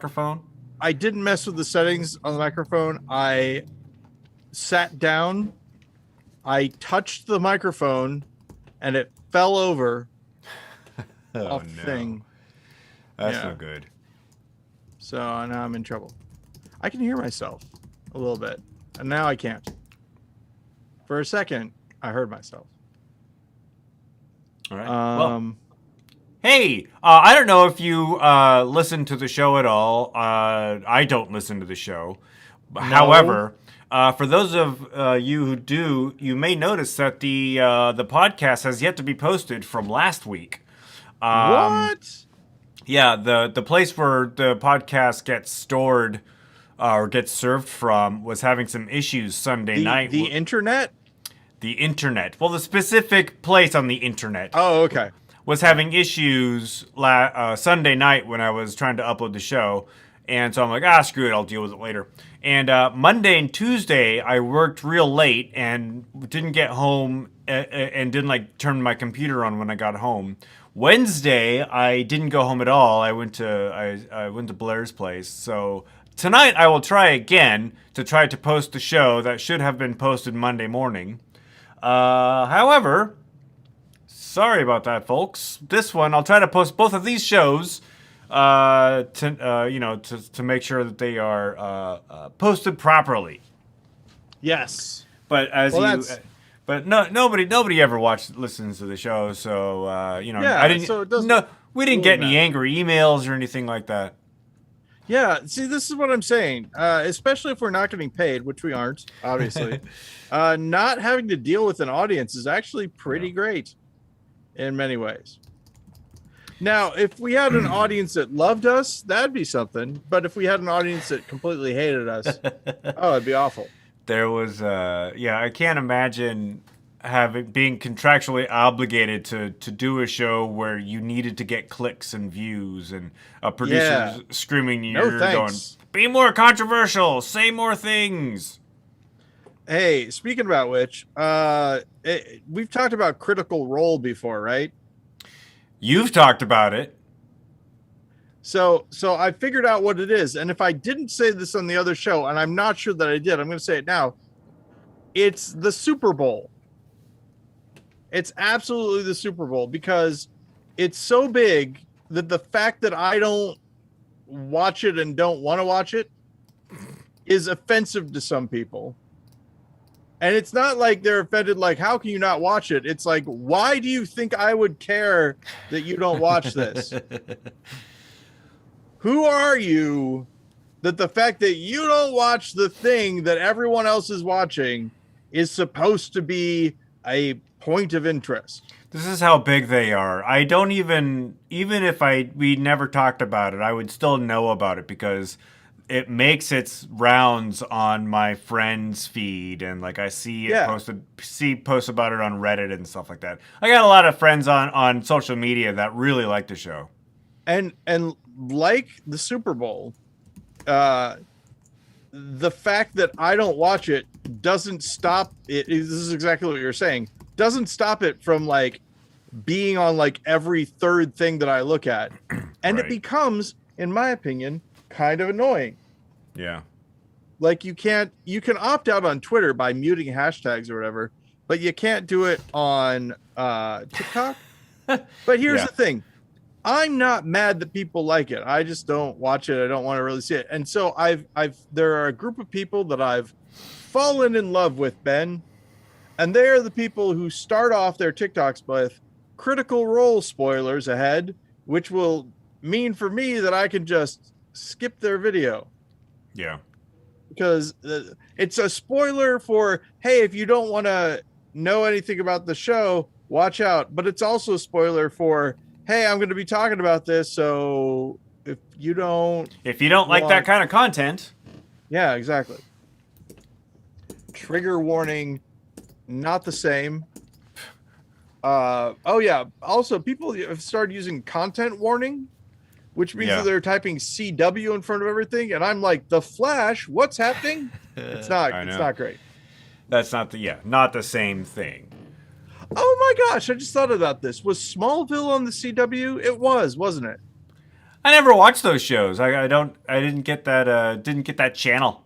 microphone? I didn't mess with the settings on the microphone. I sat down, I touched the microphone, and it fell over off the thing. That's no good. So now I'm in trouble. I can hear myself a little bit, and now I can't. For a second, I heard myself. All right. Hey, I don't know if you listen to the show at all. I don't listen to the show. No. However, for those of you who do, you may notice that the podcast has yet to be posted from last week. What? Yeah, the place where the podcast gets stored or gets served from was having some issues Sunday night. The internet? The internet. Well, the specific place on the internet. Oh, okay. Was having issues Sunday night when I was trying to upload the show. And so I'm like, screw it, I'll deal with it later. And Monday and Tuesday, I worked real late and didn't get home and didn't turn my computer on when I got home. Wednesday, I didn't go home at all. I went to Blair's place. So tonight, I will try again to try to post the show that should have been posted Monday morning. However, sorry about that, folks. This one, I'll try to post both of these shows to make sure that they are posted properly. Yes. But nobody ever listens to the show, so I didn't. So we didn't get any angry emails or anything like that. Yeah, see, this is what I'm saying. Especially if we're not getting paid, which we aren't, obviously. Not having to deal with an audience is actually pretty great in many ways. Now, if we had an audience that loved us, that'd be something. But if we had an audience that completely hated us, it'd be awful. There was, I can't imagine being contractually obligated to do a show where you needed to get clicks and views and producers screaming in your ear going, be more controversial, say more things. Hey, speaking about which, we've talked about Critical Role before, right? You've talked about it. So I figured out what it is. And if I didn't say this on the other show, and I'm not sure that I did, I'm going to say it now. It's the Super Bowl. It's absolutely the Super Bowl because it's so big that the fact that I don't watch it and don't want to watch it is offensive to some people. And it's not like they're offended, like, how can you not watch it? It's like, why do you think I would care that you don't watch this? Who are you that the fact that you don't watch the thing that everyone else is watching is supposed to be a point of interest? This is how big they are. I don't even if we never talked about it, I would still know about it because it makes its rounds on my friend's feed, and I see it posts about it on Reddit and stuff like that. I got a lot of friends on social media that really like the show. And like the Super Bowl, the fact that I don't watch it doesn't stop it. This is exactly what you're saying. Doesn't stop it from being on every third thing that I look at. And It becomes, in my opinion, kind of annoying. Yeah. You can opt out on Twitter by muting hashtags or whatever, but you can't do it on TikTok. But here's the thing. I'm not mad that people like it. I just don't watch it. I don't want to really see it. And so there are a group of people that I've fallen in love with, Ben, and they are the people who start off their TikToks with Critical Role spoilers ahead, which will mean for me that I can just skip their video. Yeah. Because it's a spoiler for, hey, if you don't want to know anything about the show, watch out. But it's also a spoiler for, hey, I'm going to be talking about this, so if you don't like that kind of content. Yeah, exactly. Trigger warning, not the same. Also, people have started using content warning, which means that they're typing CW in front of everything, and I'm like, The Flash, what's happening? It's not great. That's not the same thing. Oh my gosh, I just thought about this. Was Smallville on the CW? It was, wasn't it? I never watched those shows. I didn't get that channel.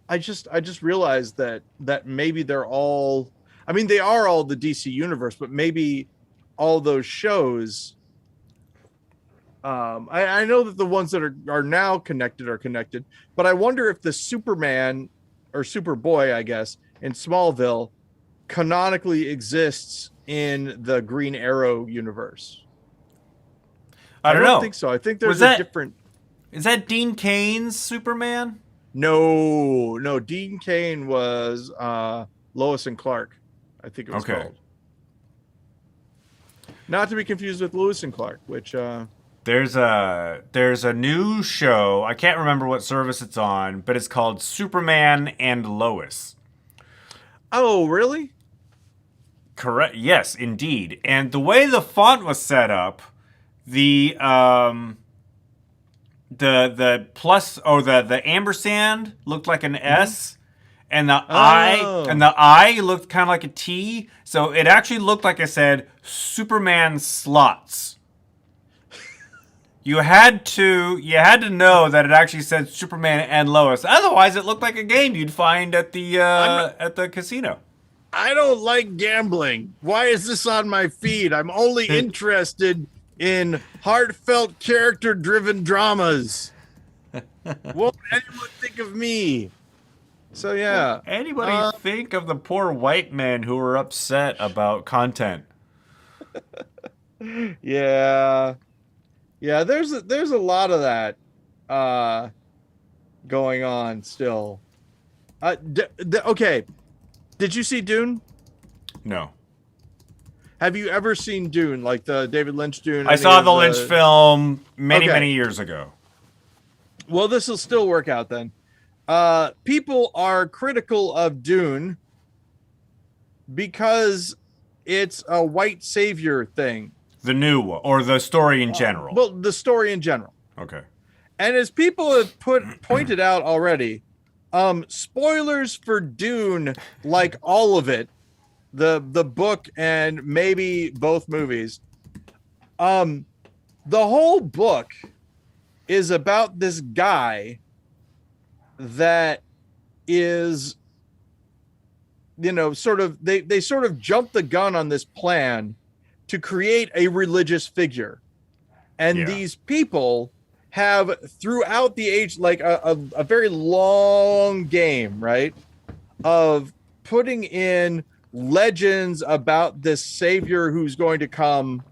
I just realized that maybe they're all, I mean, they are all the DC universe, but maybe all those shows, I know that the ones that are now connected are connected, but I wonder if the Superman or Superboy, I guess, in Smallville canonically exists in the Green Arrow universe. I I don't don't know. think so. I think Was there's a that different. is that Dean Kane's Superman? No, no. Dean Cain was Lois and Clark, I think it was Okay. called. Not to be confused with Lewis and Clark, which There's a new show. I can't remember what service it's on, but it's called Superman and Lois. oh, really? Correct. Yes, indeed. And the way the font was set up, the the plus or the ampersand looked like an S, and the I looked kind of like a T. So it actually looked like I said Superman slots. You had to know that it actually said Superman and Lois. Otherwise, it looked like a game you'd find at the casino. I don't like gambling. Why is this on my feed? I'm only interested in heartfelt, character-driven dramas. What would anyone think of me? So yeah. Anybody think of the poor white men who were upset about content? Yeah. Yeah, there's a lot of that going on still. Okay. Did you see Dune? No. Have you ever seen Dune, like the David Lynch Dune? I saw the Lynch film many, Okay. many years ago. Well, this will still work out then. People are critical of Dune because it's a white savior thing. The new one, or the story in general. Well, the story in general. Okay. And as people have pointed out already, spoilers for Dune, like all of it, the book and maybe both movies. The whole book is about this guy that is, sort of they sort of jump the gun on this plan to create a religious figure. And Yeah. these people have throughout the age, like a very long game, right? Of putting in legends about this savior who's going to come,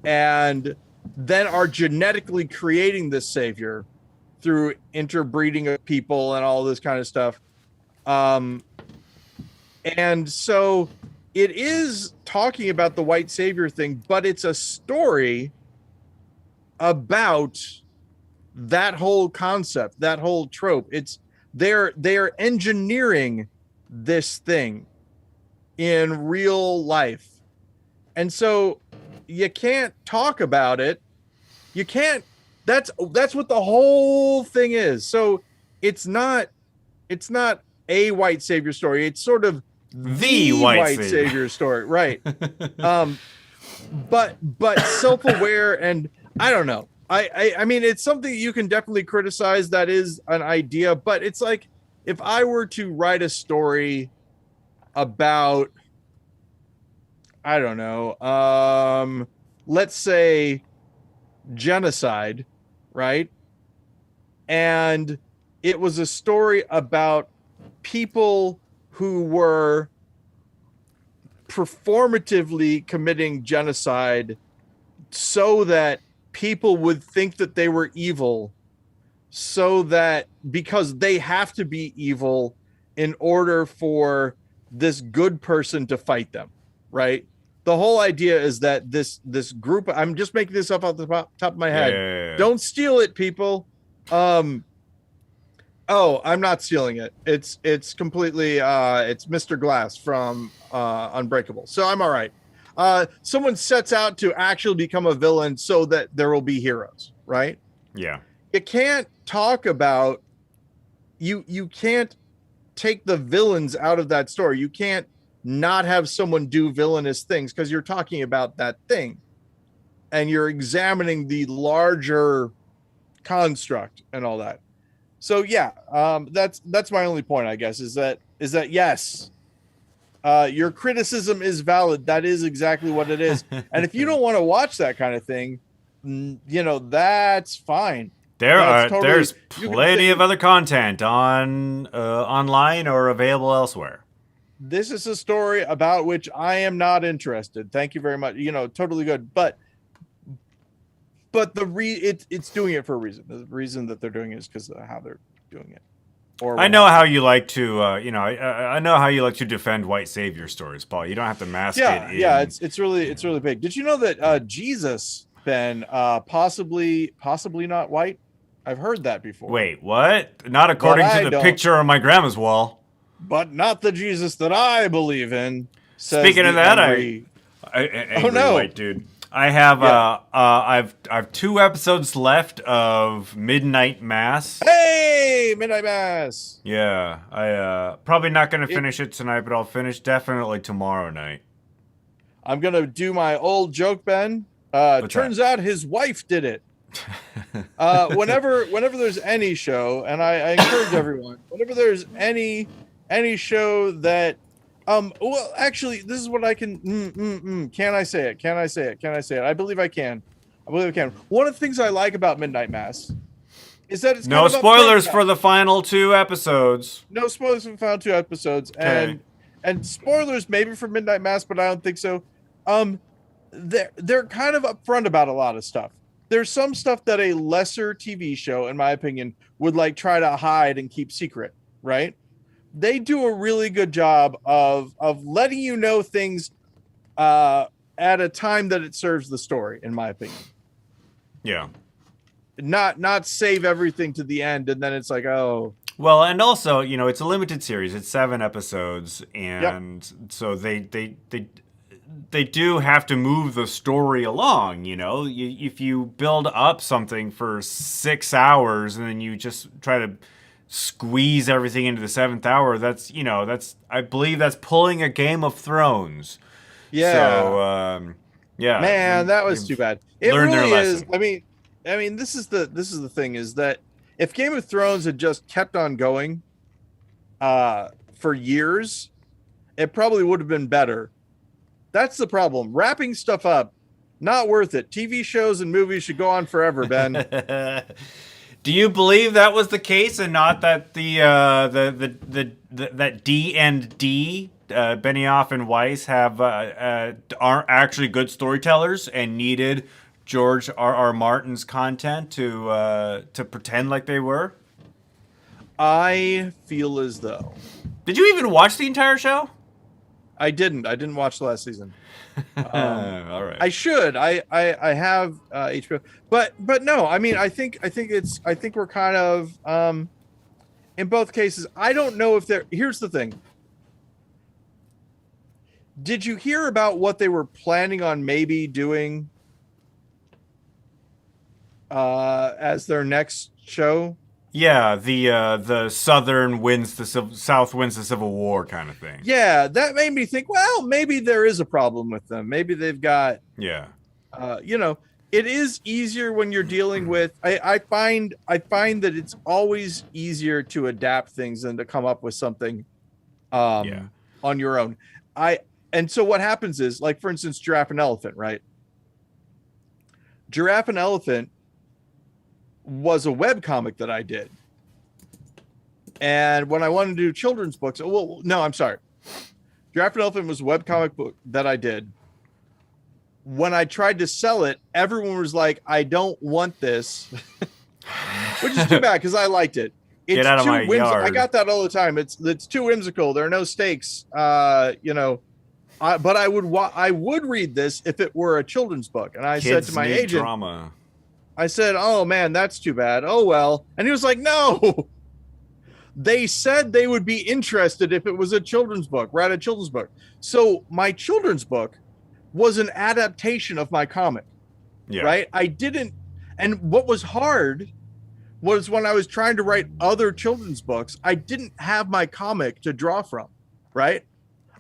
and then are genetically creating this savior through interbreeding of people and all this kind of stuff. And so it is talking about the white savior thing, but it's a story about that whole concept, that whole trope. It's they're engineering this thing in real life. And so you can't talk about it. You can't, that's what the whole thing is. So it's not a white savior story. It's sort of The white savior story, right? But self-aware, and I don't know. I mean, it's something you can definitely criticize. That is an idea, but it's like if I were to write a story about, I don't know, let's say genocide, right? And it was a story about people who were performatively committing genocide so that people would think that they were evil, so that because they have to be evil in order for this good person to fight them, right? The whole idea is that this group, I'm just making this up off the top of my head. Yeah. Don't steal it, people. Oh, I'm not stealing it. It's completely it's Mr. Glass from Unbreakable. So I'm all right. Someone sets out to actually become a villain so that there will be heroes, right? Yeah. You can't talk about you can't take the villains out of that story. You can't not have someone do villainous things because you're talking about that thing. and you're examining the larger construct and all that. So yeah, that's my only point, I guess, is that yes, your criticism is valid. That is exactly what it is. And if you don't want to watch that kind of thing, that's fine. There's plenty of other content on online or available elsewhere. This is a story about which I am not interested. Thank you very much. Totally good. But it's doing it for a reason. The reason that they're doing it is because of how they're doing it. I know how you like to, I know how you like to defend white savior stories, Paul. You don't have to mask it. Yeah, it's really big. Did you know that Jesus, Ben, possibly not white? I've heard that before. Wait, what? Not according to the picture on my grandma's wall. But not the Jesus that I believe in. Speaking of that, angry white dude. I have I've 2 episodes left of Midnight Mass. Hey, Midnight Mass. Yeah, I probably not going to finish it tonight, but I'll finish definitely tomorrow night. I'm going to do my old joke, Ben. Turns out his wife did it. Whenever there's any show, and I encourage everyone, whenever there's any show that well, actually, this is what I can. Can I say it? Can I say it? Can I say it? I believe I can. One of the things I like about Midnight Mass is that it's no spoilers for the final 2 episodes. No spoilers for the final 2 episodes, okay. and spoilers maybe for Midnight Mass, but I don't think so. They're kind of upfront about a lot of stuff. There's some stuff that a lesser TV show, in my opinion, would try to hide and keep secret, right? They do a really good job of letting you know things at a time that it serves the story, in my opinion. Yeah. Not save everything to the end and then it's like, oh. Well, and also, it's a limited series. It's 7 episodes, and so they do have to move the story along. If you build up something for 6 hours and then you just try to squeeze everything into the 7th hour, that's I believe that's pulling a Game of Thrones. Yeah. So yeah, man, that was too bad. It learned really their is. lesson. I mean, this is the thing, is that if Game of Thrones had just kept on going for years, it probably would have been better. That's the problem. Wrapping stuff up, not worth it. TV shows and movies should go on forever, Ben. Do you believe that was the case, and not that that D&D, Benioff and Weiss aren't actually good storytellers and needed George R.R. Martin's content to pretend like they were? I feel as though. Did you even watch the entire show? I didn't watch the last season. All right. I should. I have HBO, but no. I mean, I think we're kind of in both cases. I don't know if they're. Here's the thing. Did you hear about what they were planning on maybe doing as their next show? Yeah, the Southern wins the South wins the Civil War kind of thing. Yeah, that made me think, well, maybe there is a problem with them. Maybe they've got, it is easier when you're dealing with, I find that it's always easier to adapt things than to come up with something on your own. And so what happens is, like, for instance, Giraffe and Elephant, right? Giraffe and Elephant was a web comic that I did. And when I wanted to do children's books, well, no, I'm sorry. Giraffe and Elephant was a web comic book that I did. When I tried to sell it, everyone was like, I don't want this. Which is too bad, because I liked it. Get out of my yard. I got that all the time. It's too whimsical. There are no stakes. But I would read this if it were a children's book. And I said to my agent, drama. I said, oh man, that's too bad. Oh well. And he was like, no. They said they would be interested if it was a children's book, write a children's book. So my children's book was an adaptation of my comic. Yeah. Right? I didn't. And what was hard was when I was trying to write other children's books, I didn't have my comic to draw from. Right?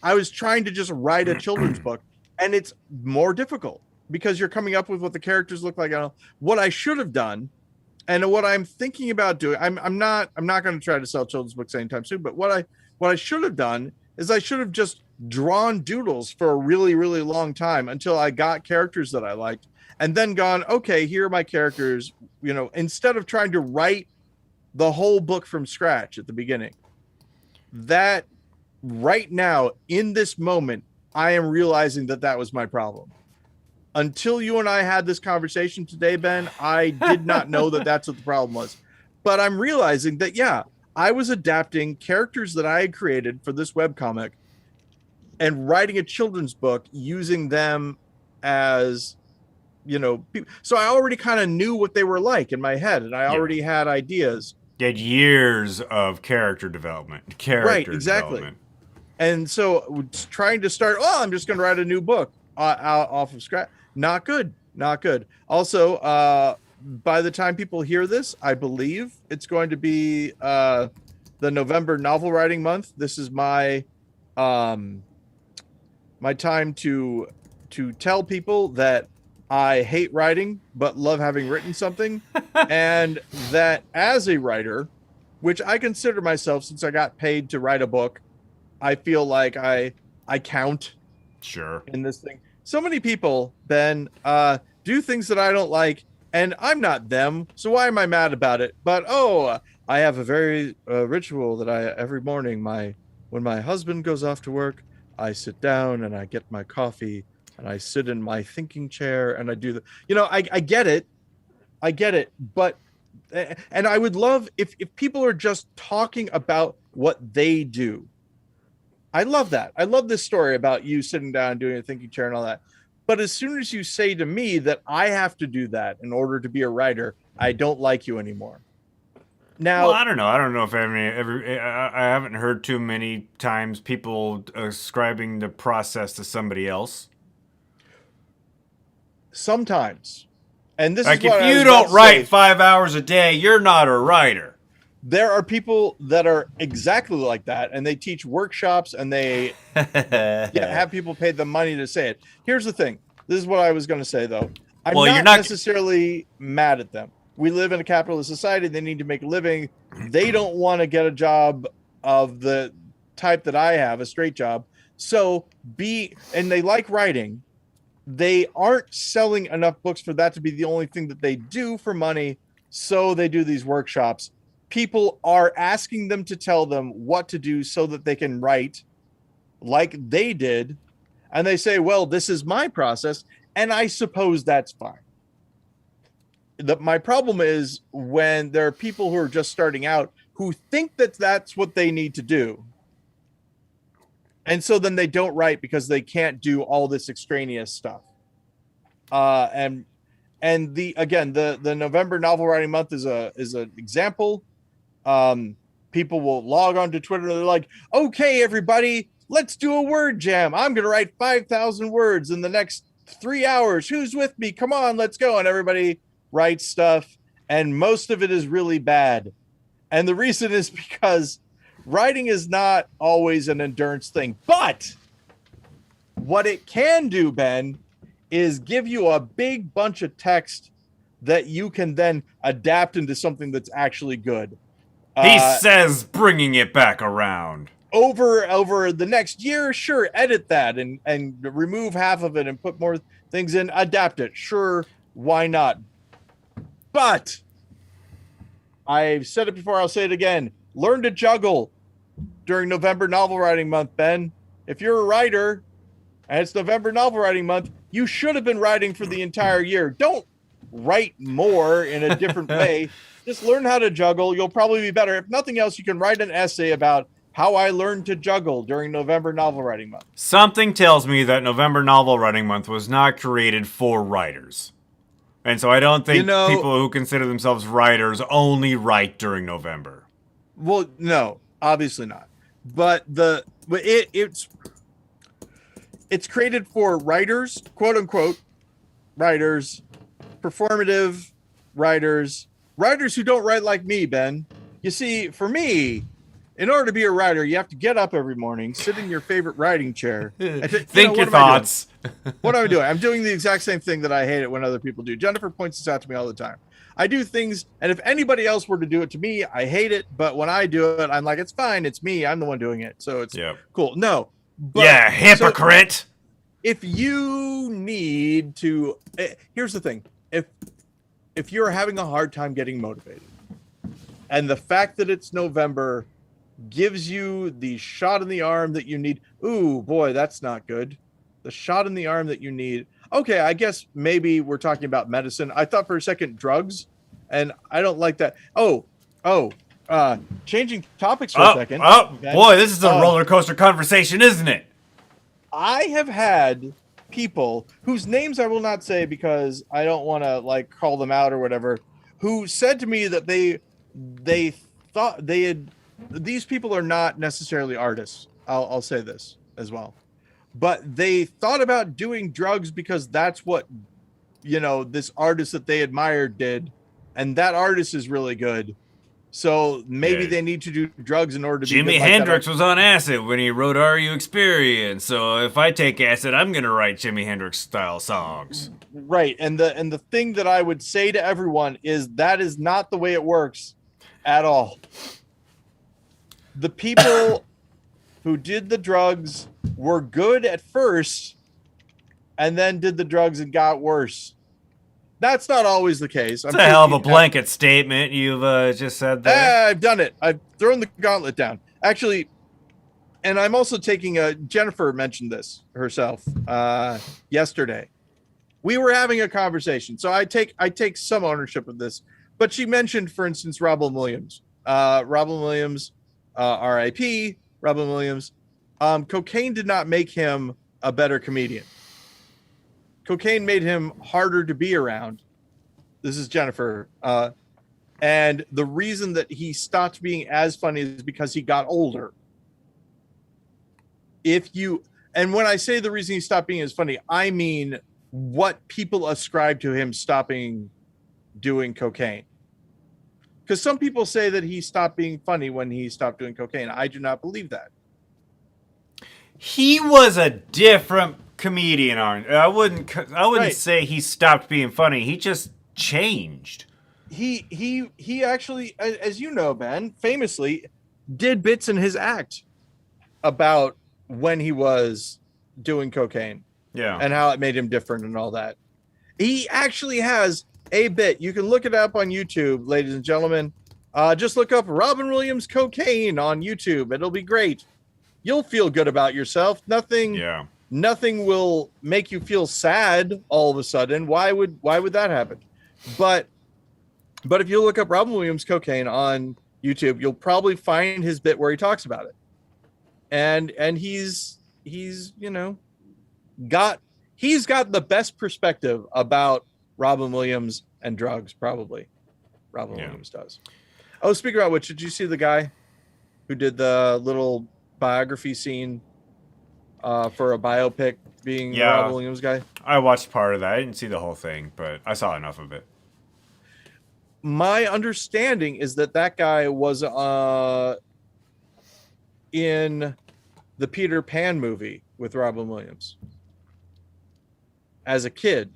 I was trying to just write a children's book, and it's more difficult. because you're coming up with what the characters look like. What I should have done, and what I'm thinking about doing, I'm not going to try to sell children's books anytime soon. But what I should have done is I should have just drawn doodles for a really, really long time until I got characters that I liked, and then gone, okay, here are my characters. Instead of trying to write the whole book from scratch at the beginning. That right now in this moment, I am realizing that was my problem. Until you and I had this conversation today, Ben, I did not know that that's what the problem was. But I'm realizing that, yeah, I was adapting characters that I had created for this webcomic and writing a children's book using them as, so I already kind of knew what they were like in my head, and I already had ideas. You had years of character development. Right, exactly. Development. And so trying to start, I'm just going to write a new book off of scratch. Not good. Also, by the time people hear this, I believe it's going to be the November novel writing month. This is my my time to tell people that I hate writing, but love having written something. And that as a writer, which I consider myself, since I got paid to write a book, I feel like I count. Sure. In this thing. So many people, Ben, do things that I don't like, and I'm not them. So why am I mad about it? But, I have a very ritual that every morning, when my husband goes off to work, I sit down and I get my coffee and I sit in my thinking chair and I do I get it. But, and I would love if people are just talking about what they do. I love that. I love this story about you sitting down and doing a thinking chair and all that. But as soon as you say to me that I have to do that in order to be a writer, I don't like you anymore. Now, well, I don't know. I don't know if I haven't heard too many times people ascribing the process to somebody else. Sometimes. And this like is what if you don't write 5 hours a day, you're not a writer. There are people that are exactly like that, and they teach workshops, and they have people pay them money to say it. Here's the thing. This is what I was going to say, though. I'm not necessarily mad at them. We live in a capitalist society. They need to make a living. They don't want to get a job of the type that I have, a straight job. So and they like writing. They aren't selling enough books for that to be the only thing that they do for money. So they do these workshops. People are asking them to tell them what to do so that they can write like they did. And they say, well, this is my process. And I suppose that's fine. My problem is when there are people who are just starting out who think that that's what they need to do. And so then they don't write because they can't do all this extraneous stuff. And the November novel writing month is an example. People will log on to Twitter. They're like, okay, everybody, let's do a word jam. I'm going to write 5,000 words in the next 3 hours. Who's with me? Come on, let's go. And everybody writes stuff. And most of it is really bad. And the reason is because writing is not always an endurance thing. But what it can do, Ben, is give you a big bunch of text that you can then adapt into something that's actually good. He says bringing it back around. Over the next year, sure, edit that and remove half of it and put more things in, adapt it. Sure, why not? But I've said it before, I'll say it again. Learn to juggle during November novel writing month, Ben. If you're a writer and it's November novel writing month, you should have been writing for the entire year. Don't write more in a different way. Just learn how to juggle. You'll probably be better. If nothing else, you can write an essay about how I learned to juggle during November novel writing month. Something tells me that November novel writing month was not created for writers. And so I don't think people who consider themselves writers only write during November. Well, no, obviously not. But it's created for writers, quote unquote, writers, performative writers who don't write like me, Ben. You see, for me, in order to be a writer, you have to get up every morning, sit in your favorite writing chair, and think your thoughts. What am I doing? I'm doing the exact same thing that I hate it when other people do. Jennifer points this out to me all the time. I do things, and if anybody else were to do it to me, I hate it. But when I do it, I'm like, it's fine. It's me. I'm the one doing it. So it's cool. No. But, yeah, hypocrite. So if you need to, here's the thing. If you're having a hard time getting motivated, and the fact that it's November gives you the shot in the arm that you need. Ooh, boy, that's not good. The shot in the arm that you need. Okay, I guess maybe we're talking about medicine. I thought for a second drugs, and I don't like that. Changing topics for a second. Okay. Boy, this is a roller coaster conversation, isn't it? I have had people whose names I will not say because I don't want to like call them out or whatever, who said to me that they thought they had. These people are not necessarily artists. I'll say this as well. But they thought about doing drugs because that's what, this artist that they admired did. And that artist is really good. So maybe they need to do drugs in order to be good. Jimi Hendrix was on acid when he wrote Are You Experienced? So if I take acid, I'm going to write Jimi Hendrix style songs. Right. And the thing that I would say to everyone is that is not the way it works at all. The people who did the drugs were good at first and then did the drugs and got worse. That's not always the case. It's a hell of a blanket statement you've just said there. I've done it. I've thrown the gauntlet down. Actually, and I'm also taking Jennifer mentioned this herself yesterday. We were having a conversation. So I take some ownership of this. But she mentioned, for instance, Robin Williams. Robin Williams, R.I.P. Robin Williams. Cocaine did not make him a better comedian. Cocaine made him harder to be around. This is Jennifer. And the reason that he stopped being as funny is because he got older. And when I say the reason he stopped being as funny, I mean what people ascribe to him stopping doing cocaine. Because some people say that he stopped being funny when he stopped doing cocaine. I do not believe that. He was a different comedian. I wouldn't say he stopped being funny. He just changed. He actually, as you know, Ben, famously did bits in his act about when he was doing cocaine. Yeah. And how it made him different and all that. He actually has a bit. You can look it up on YouTube, ladies and gentlemen. Just look up Robin Williams cocaine on YouTube. It'll be great. You'll feel good about yourself. Nothing will make you feel sad all of a sudden. Why would that happen? But if you look up Robin Williams cocaine on YouTube, you'll probably find his bit where he talks about it. And he's got the best perspective about Robin Williams and drugs, probably. Robin Williams does. Oh, speaking about which, did you see the guy who did the little biography scene for a biopic being the Robin Williams guy? I watched part of that. I didn't see the whole thing, but I saw enough of it. My understanding is that guy was in the Peter Pan movie with Robin Williams as a kid,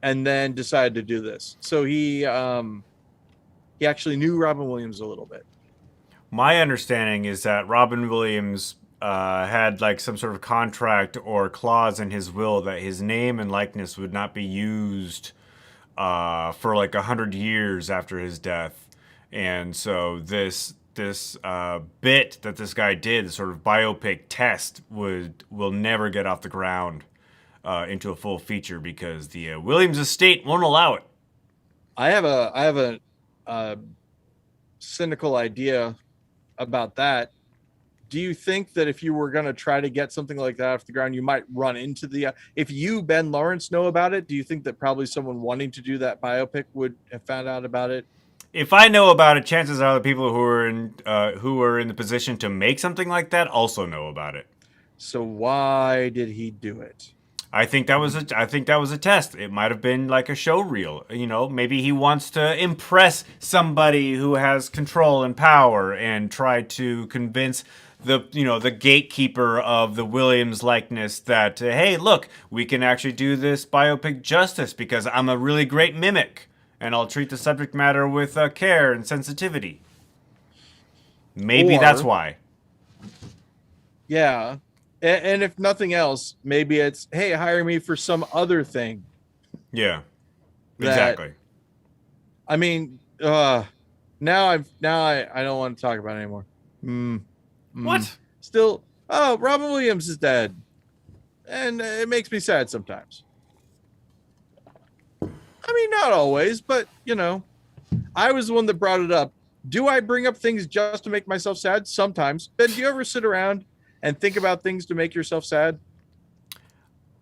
and then decided to do this. So he actually knew Robin Williams a little bit. My understanding is that Robin Williams had like some sort of contract or clause in his will that his name and likeness would not be used for like 100 years after his death. And so this bit that this guy did, the sort of biopic test, will never get off the ground into a full feature because the Williams estate won't allow it. I have a cynical idea about that. Do you think that if you were going to try to get something like that off the ground, you might run into if you, Ben Lawrence, know about it, do you think that probably someone wanting to do that biopic would have found out about it? If I know about it, chances are the people who are in the position to make something like that also know about it. So why did he do it? I think that was a test. It might have been like a show reel. You know, maybe he wants to impress somebody who has control and power and try to convince the gatekeeper of the Williams likeness that hey, look, we can actually do this biopic justice because I'm a really great mimic and I'll treat the subject matter with care and sensitivity. Maybe that's why. Yeah. And if nothing else, maybe it's, hey, hire me for some other thing. Yeah, exactly. I mean, now I don't want to talk about it anymore. What? Still, Robin Williams is dead, and it makes me sad sometimes. I mean, not always, but I was the one that brought it up. Do I bring up things just to make myself sad? Sometimes. Ben, do you ever sit around and think about things to make yourself sad?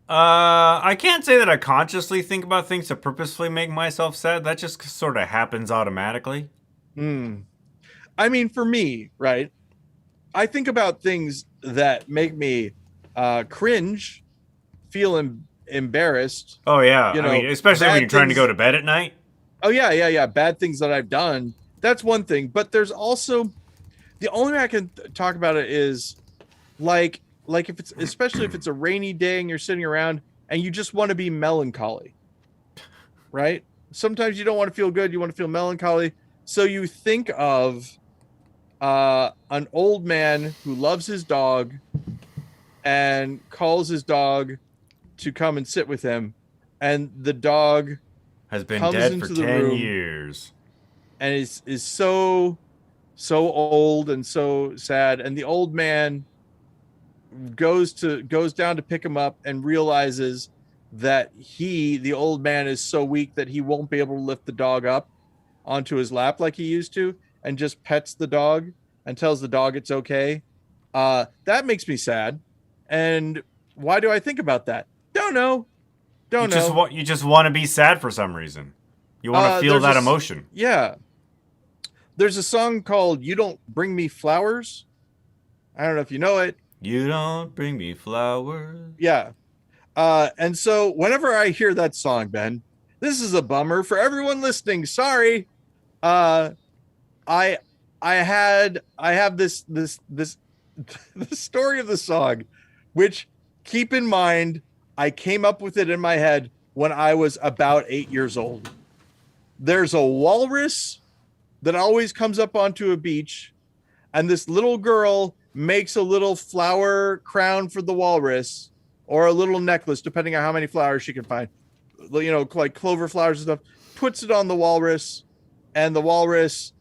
I can't say that I consciously think about things to purposefully make myself sad. That just sort of happens automatically. I mean, for me, right? I think about things that make me cringe, feel embarrassed. Oh yeah, I mean, especially when you're trying to go to bed at night. Oh yeah. Bad things that I've done. That's one thing. But there's also the only way I can talk about it is like if it's, especially if it's a rainy day and you're sitting around and you just want to be melancholy, right? Sometimes you don't want to feel good. You want to feel melancholy. So you think of an old man who loves his dog and calls his dog to come and sit with him. And the dog has been dead for 10 years. And is so old and so sad. And the old man goes down to pick him up and realizes that the old man is so weak that he won't be able to lift the dog up onto his lap like he used to, and just pets the dog and tells the dog it's okay. That makes me sad. And why do I think about that? Don't know. You just want to be sad for some reason. You want to feel that emotion. Yeah. There's a song called You Don't Bring Me Flowers. I don't know if you know it. You don't bring me flowers. Yeah. And so whenever I hear that song, Ben, this is a bummer for everyone listening. Sorry. I have this the story of the song, which, keep in mind, I came up with it in my head when I was about 8 years old. There's a walrus that always comes up onto a beach, and this little girl makes a little flower crown for the walrus, or a little necklace, depending on how many flowers she can find, like clover flowers and stuff, puts it on the walrus, and the walrus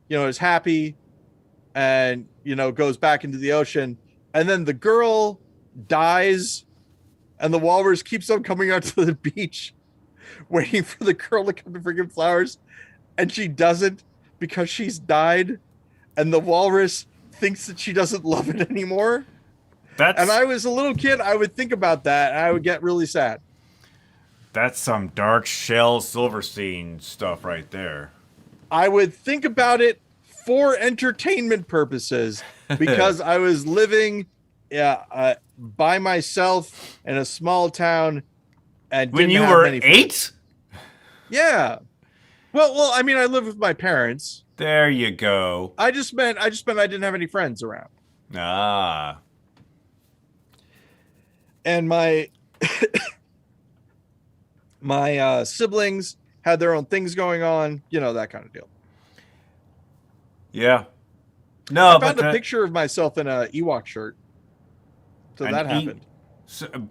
is happy and goes back into the ocean. And then the girl dies, and the walrus keeps on coming out to the beach waiting for the girl to come to bring him flowers, and she doesn't because she's died, and the walrus thinks that she doesn't love it anymore. And I was a little kid, I would think about that, and I would get really sad. That's some dark Shel Silverstein stuff right there. I would think about it for entertainment purposes because I was living by myself in a small town, and when you were 8? Yeah. Well, I mean, I lived with my parents. There you go. I just meant I didn't have any friends around. Ah. And my siblings had their own things going on, that kind of deal. Yeah. No, I found a picture of myself in a Ewok shirt. So that happened.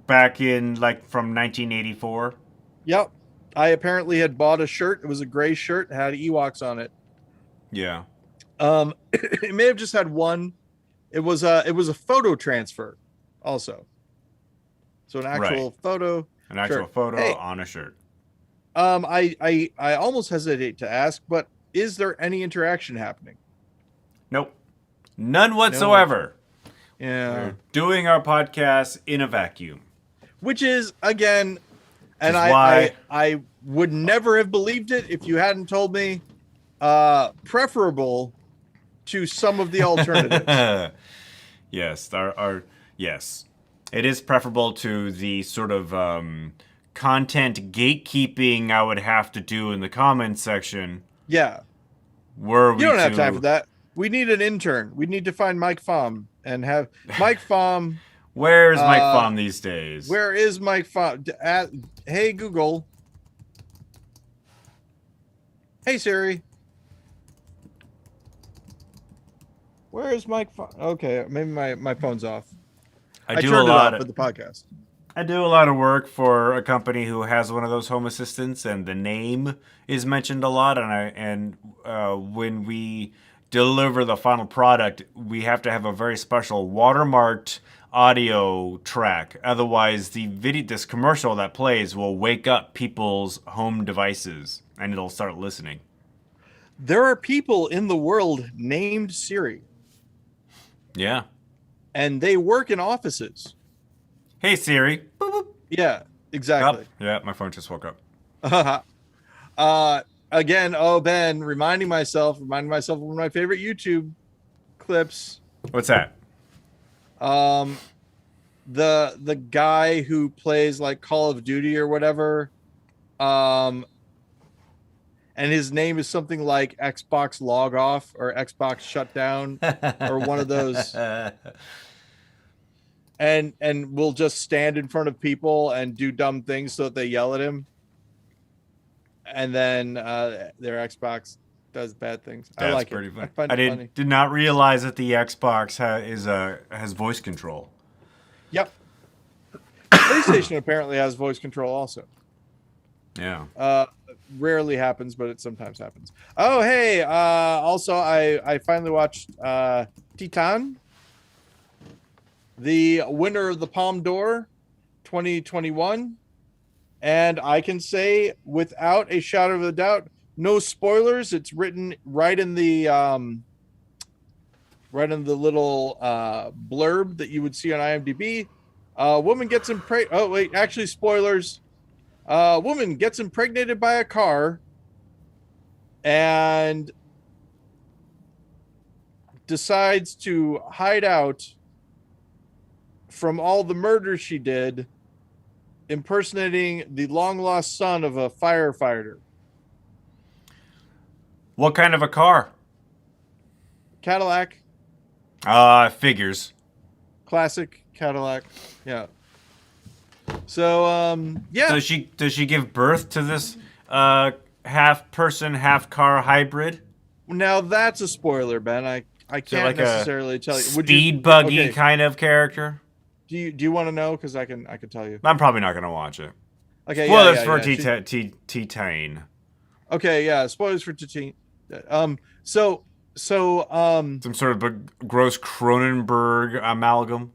Back in, from 1984? Yep. I apparently had bought a shirt. It was a gray shirt. It had Ewoks on it. Yeah. It may have just had one. It was a photo transfer also. So an actual photo. An actual photo on a shirt. I almost hesitate to ask, but is there any interaction happening? Nope. None whatsoever. No. Yeah. We're doing our podcast in a vacuum. Which is, again, and I would never have believed it if you hadn't told me, preferable to some of the alternatives. Yes. Yes. It is preferable to the sort of content gatekeeping I would have to do in the comments section. Yeah. Were You we don't have time for to? that. We need an intern. We need to find Mike Fom and have Mike Fom. Where's Mike Fom these days? Where is Mike Fom? Hey, Google. Hey, Siri. Where is Mike Fom? Okay, maybe my phone's off. I do turned a it lot off for the podcast. I do a lot of work for a company who has one of those home assistants, and the name is mentioned a lot. And when we deliver the final product, we have to have a very special watermarked audio track. Otherwise, this commercial that plays will wake up people's home devices, and it'll start listening. There are people in the world named Siri. Yeah. And they work in offices. Hey Siri. Boop, boop. Yeah, exactly. Oh, yeah, my phone just woke up. Again, Ben, reminding myself of one of my favorite YouTube clips. What's that? The guy who plays like Call of Duty or whatever, and his name is something like Xbox Log Off or Xbox Shutdown or one of those. And will just stand in front of people and do dumb things so that they yell at him. And then their Xbox does bad things. That's I like pretty it. funny. I find it funny. Did not realize that the Xbox has voice control. Yep. PlayStation apparently has voice control also. Yeah. Rarely happens, but it sometimes happens. Oh, hey. Also, I finally watched Titan, the winner of the Palme d'Or 2021. And I can say without a shadow of a doubt, no spoilers. It's written right in the little blurb that you would see on IMDb. Woman gets impregnated. Oh wait, actually spoilers. Woman gets impregnated by a car and decides to hide out from all the murders she did, impersonating the long lost son of a firefighter. What kind of a car? Cadillac. Figures. Classic Cadillac. Yeah. So yeah. Does she give birth to this half person, half car hybrid? Now that's a spoiler, Ben. I can't like necessarily tell you. Speed buggy kind of character? Do you want to know? Because I can tell you. I'm probably not gonna watch it. Okay. Spoilers yeah, for yeah. Titan. Okay, yeah. Spoilers for Titan. So some sort of a gross Cronenberg amalgam.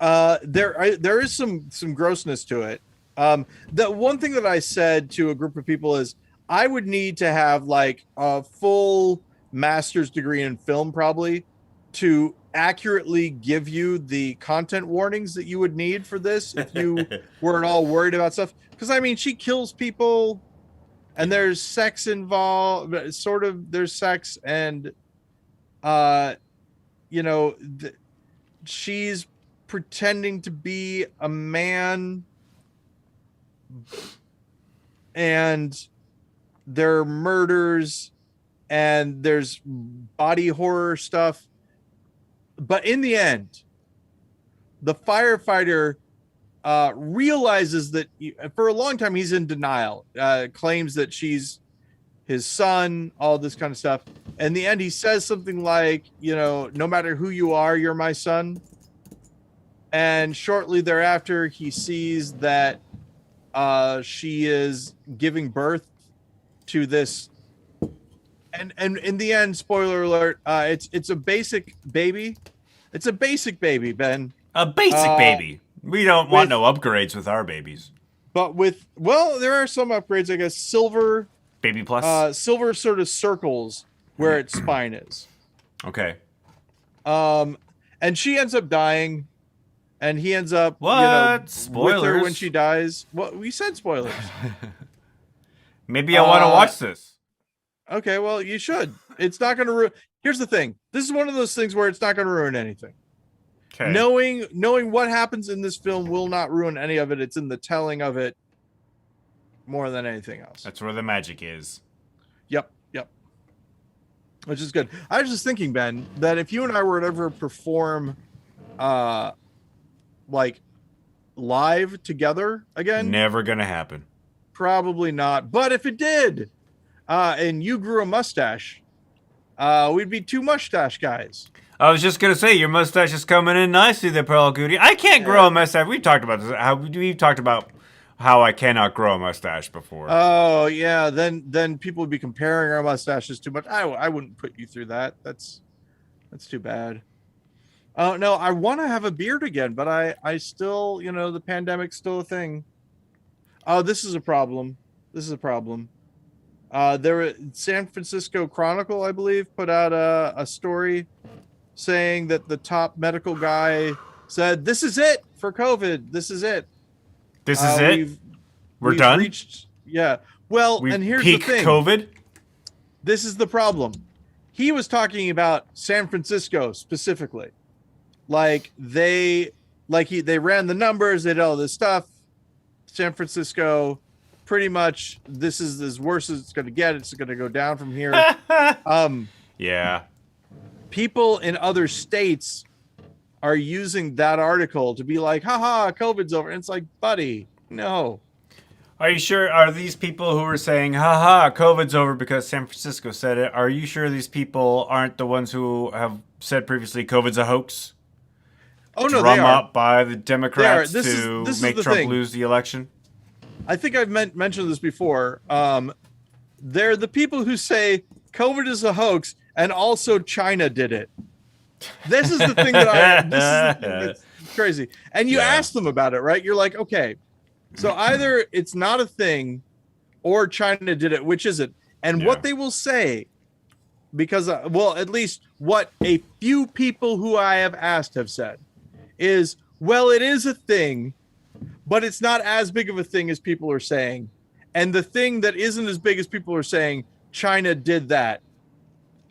There is some grossness to it. The one thing that I said to a group of people is I would need to have like a full master's degree in film probably to accurately give you the content warnings that you would need for this if you weren't all worried about stuff. Because I mean, she kills people and there's sex involved, there's sex and she's pretending to be a man and there are murders and there's body horror stuff. But in the end, the firefighter realizes that for a long time he's in denial, claims that she's his son, all this kind of stuff. In the end, he says something like, no matter who you are, you're my son. And shortly thereafter, he sees that she is giving birth to this. And in the end, spoiler alert, it's a basic baby. It's a basic baby, Ben. A basic baby. We don't want no upgrades with our babies. But there are some upgrades, I guess. Silver. Baby plus? Silver sort of circles where its spine is. Okay. And she ends up dying. And he ends up, Spoilers. with her when she dies. Well, we said spoilers. Maybe I want to watch this. Okay, well, you should. It's not going to ruin. Here's the thing. This is one of those things where it's not going to ruin anything. Okay. Knowing what happens in this film will not ruin any of it. It's in the telling of it more than anything else. That's where the magic is. Yep. Which is good. I was just thinking, Ben, that if you and I were to ever perform like live together again, Never gonna happen. probably not. But if it did, and you grew a mustache, we'd be two mustache guys. I was just gonna say your mustache is coming in nicely there, Pearl Goody. I can't grow a mustache. We've talked about this. We've talked about how I cannot grow a mustache before. Oh yeah, then people would be comparing our mustaches too much. I wouldn't put you through that. That's too bad. Oh no, I want to have a beard again, but I still, the pandemic's still a thing. Oh, this is a problem. San Francisco Chronicle, I believe, put out a story saying that the top medical guy said, "This is it for COVID. This is it. This is it. We've done. Reached, yeah. Well, We've and here's peaked the thing. COVID. This is the problem. He was talking about San Francisco specifically. Like they ran the numbers, they did all this stuff. San Francisco, pretty much, this is as worse as it's going to get. It's going to go down from here. Yeah. People in other states are using that article to be like, haha, COVID's over. And it's like, buddy, no. Are you sure? Are these people who are saying, haha, COVID's over because San Francisco said it, are you sure these people aren't the ones who have said previously COVID's a hoax? Oh, no, Drum they are. up by the Democrats to make Trump thing. lose the election? I think I've mentioned this before. They're the people who say COVID is a hoax and also China did it. This is the thing that's crazy. And you ask them about it, right? You're like, okay, so either it's not a thing or China did it. Which is it? And what they will say, because, at least what a few people who I have asked have said is, well, it is a thing, but it's not as big of a thing as people are saying. And the thing that isn't as big as people are saying, China did that.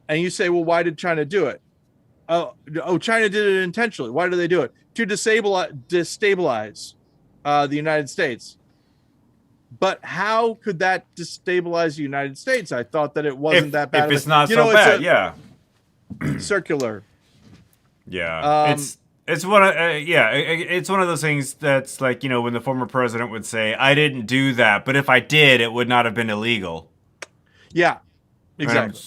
And you say, well, why did China do it? Oh, China did it intentionally. Why do they do it? To destabilize the United States. But how could that destabilize the United States? I thought that it wasn't that bad. If it's not so bad, circular. Yeah. It's one of it's one of those things that's like, when the former president would say, I didn't do that, but if I did, it would not have been illegal. Yeah. Exactly.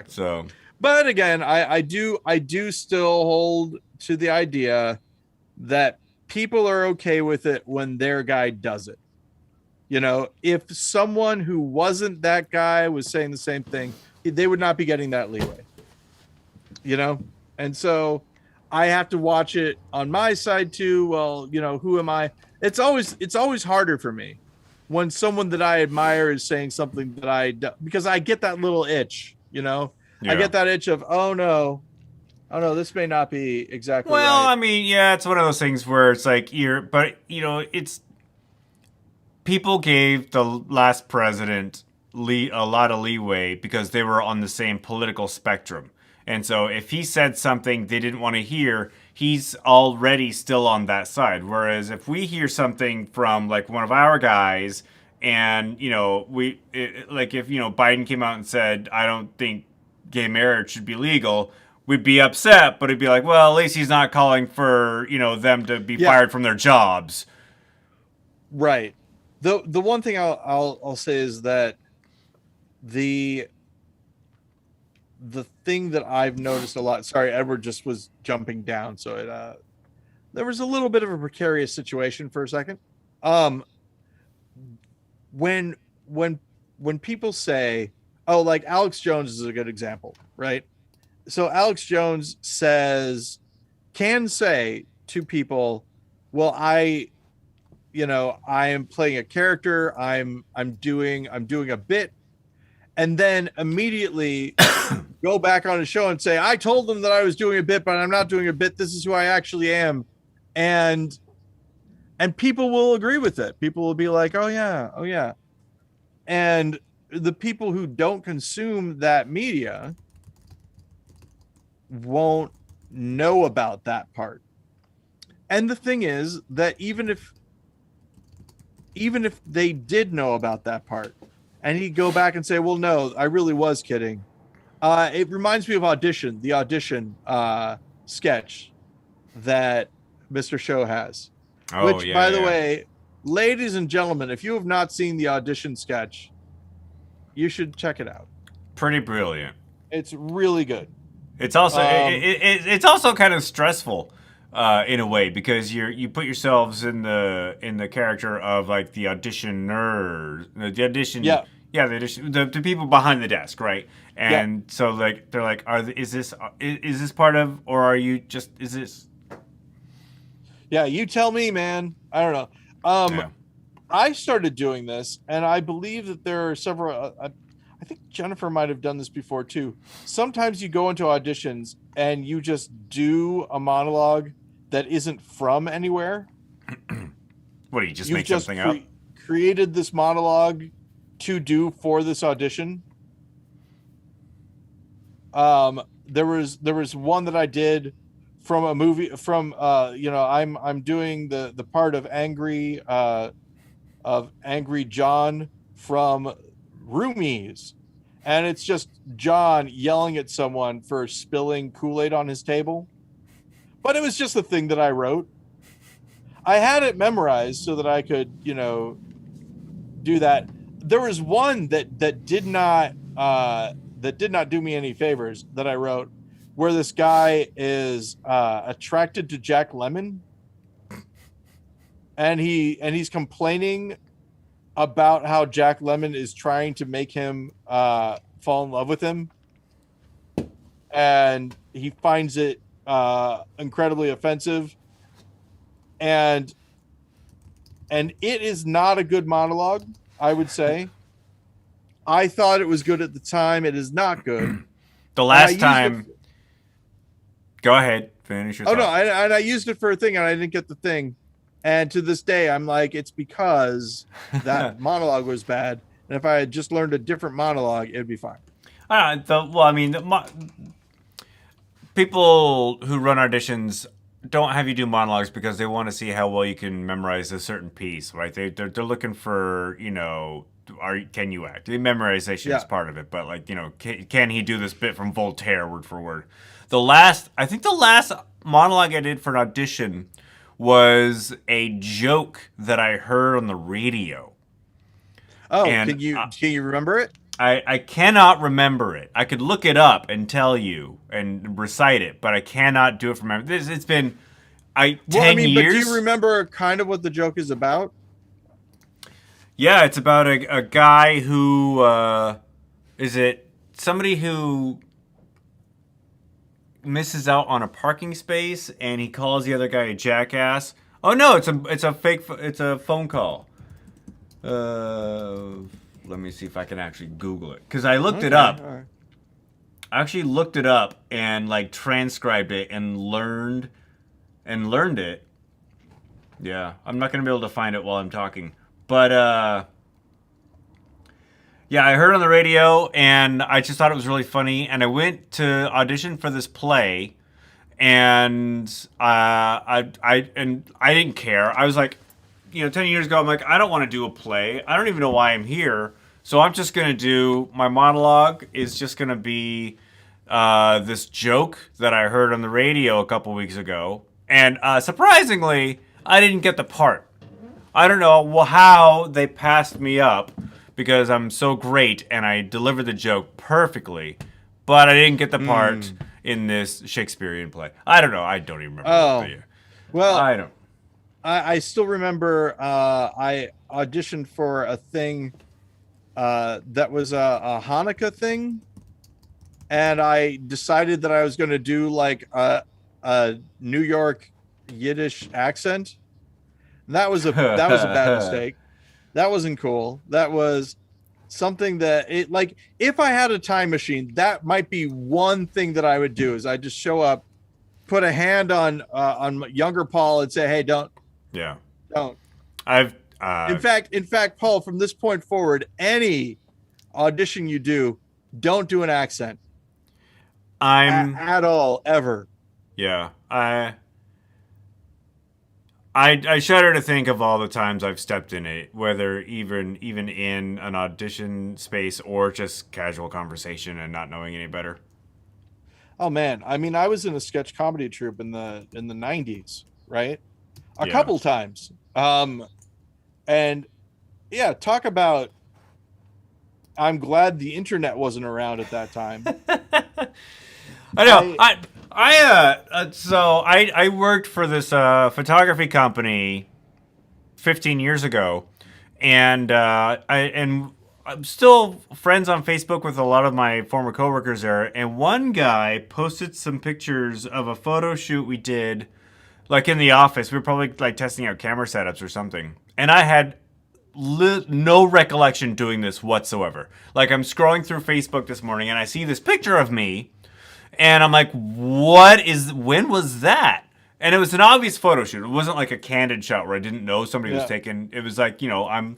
So, but again, I do still hold to the idea that people are okay with it when their guy does it. If someone who wasn't that guy was saying the same thing, they would not be getting that leeway. And so I have to watch it on my side too. Well, who am I? It's always harder for me when someone that I admire is saying something that because I get that little itch, I get that itch of, oh no, this may not be exactly right. I mean, it's one of those things where it's like it's people gave the last president a lot of leeway because they were on the same political spectrum. And so if he said something they didn't want to hear, he's already still on that side. Whereas if we hear something from like one of our guys and, if Biden came out and said, I don't think gay marriage should be legal, we'd be upset, but it'd be like, well, at least he's not calling for, them to be fired from their jobs. Right. The one thing I'll say is that the thing that I've noticed a lot. Sorry, Edward just was jumping down, so there was a little bit of a precarious situation for a second. When people say, oh, like Alex Jones is a good example, right? So Alex Jones can say to people, well, I am playing a character, I'm doing a bit, and then immediately go back on a show and say, I told them that I was doing a bit, but I'm not doing a bit. This is who I actually am. And people will agree with it. People will be like, oh yeah. And the people who don't consume that media won't know about that part. And the thing is that even if they did know about that part, and he'd go back and say, "Well, no, I really was kidding." It reminds me of the audition sketch that Mr. Show has. Oh Which, yeah, by the yeah. way, ladies and gentlemen, if you have not seen the audition sketch, you should check it out. Pretty brilliant. It's really good. It's also Um, it's also kind of stressful in a way because you put yourselves in the character of like the auditioner, the audition, yeah, yeah, the people behind the desk, right? yeah, And so like they're like, is this part of, or are you just, is this? yeah. You tell me, man. I don't know. Um, Yeah. I started doing this, and I believe that there are several. I think Jennifer might have done this before too. Sometimes you go into auditions and you just do a monologue that isn't from anywhere. What do you just You've make just something up? created this monologue to do for this audition. There was one that I did from a movie from I'm doing the part of angry John from Roomies, and it's just John yelling at someone for spilling Kool-Aid on his table. But it was just a thing that I wrote. I had it memorized so that I could, do that. There was one that did not do me any favors that I wrote, where this guy is attracted to Jack Lemmon, and he's complaining about how Jack Lemmon is trying to make him fall in love with him, and he finds it incredibly offensive, and it is not a good monologue, I would say. I thought it was good at the time. It is not good. The And I last used time, it. go ahead, finish your Oh no, thought. and I used it for a thing, and I didn't get the thing. And to this day, I'm like, it's because that monologue was bad. And if I had just learned a different monologue, it'd be fine. Well, I mean, people who run auditions don't have you do monologues because they want to see how well you can memorize a certain piece, right? They're looking for, can you act? The memorization is Yeah. part of it, but like, can he do this bit from Voltaire word for word? I think the last monologue I did for an audition was a joke that I heard on the radio. Oh, And can you remember it? I cannot remember it. I could look it up and tell you and recite it, but I cannot do it from memory. It's been Well, 10 but do years. you remember kind of what the joke is about? Yeah, it's about a guy who is it somebody who misses out on a parking space and he calls the other guy a jackass. Oh no, it's a phone call. Let me see if I can actually Google it because I looked it Okay, up. all right. I actually looked it up and like transcribed it and learned it. Yeah, I'm not gonna be able to find it while I'm talking, but yeah, I heard it on the radio and I just thought it was really funny. And I went to audition for this play, and I didn't care. I was like, 10 years ago, I'm like, I don't want to do a play. I don't even know why I'm here. So I'm just gonna do my monologue. Is just gonna be this joke that I heard on the radio a couple weeks ago, and surprisingly, I didn't get the part. I don't know how they passed me up because I'm so great and I delivered the joke perfectly, but I didn't get the part in this Shakespearean play. I don't know. I don't even remember. Oh, But yeah. well, I don't. I still remember I auditioned for a thing that was a Hanukkah thing, and I decided that I was going to do like a New York Yiddish accent. And that was a bad mistake. That wasn't cool. That was something that it like if I had a time machine, that might be one thing that I would do is I just show up, put a hand on younger Paul and say, "Hey, Yeah. don't." I've. In fact, Paul, from this point forward, any audition you do, don't do an accent a- I'm. at all ever. Yeah. I shudder to think of all the times I've stepped in it, whether even in an audition space or just casual conversation and not knowing any better. Oh man, I mean, I was in a sketch comedy troupe in the 90s, right? A Yeah. couple times. And yeah, talk about I'm glad the internet wasn't around at that time. I know. I worked for this photography company 15 years ago, and I'm still friends on Facebook with a lot of my former coworkers there. And one guy posted some pictures of a photo shoot we did, like in the office. We were probably like testing out camera setups or something, and I had no recollection doing this whatsoever. Like I'm scrolling through Facebook this morning, and I see this picture of me. And I'm like, when was that? And it was an obvious photo shoot. It wasn't like a candid shot where I didn't know somebody was taking. It was like, I'm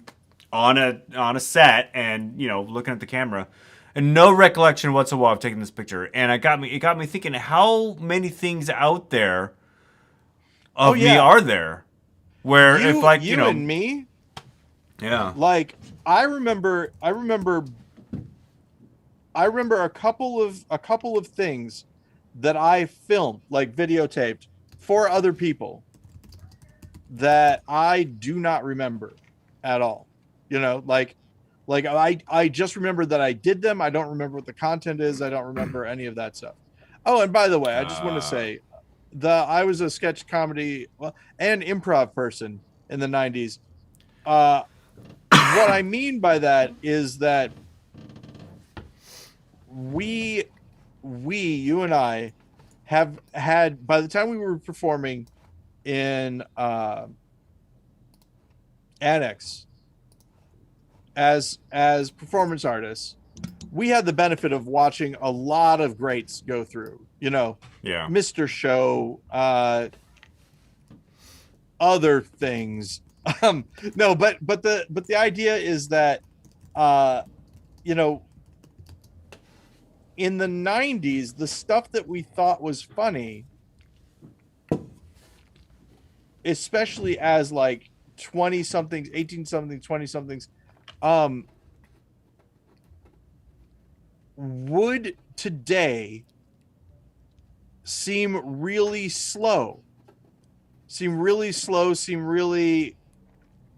on a set and, looking at the camera and no recollection whatsoever of taking this picture. And it got me thinking, how many things out there of me are there where if like, you and me. Yeah. Like I remember a couple of things that I filmed, like videotaped for other people that I do not remember at all. Like I just remember that I did them. I don't remember what the content is. I don't remember any of that stuff. Oh, and by the way, I just want to say I was a sketch comedy and improv person in the 90s. What I mean by that is that you and I have had, by the time we were performing in Annex as performance artists, we had the benefit of watching a lot of greats go through, Mr. Show, other things. No, but the idea is that, in the 90s, the stuff that we thought was funny, especially as like 20 somethings, 18 somethings, 20 somethings, would today seem really slow, seem really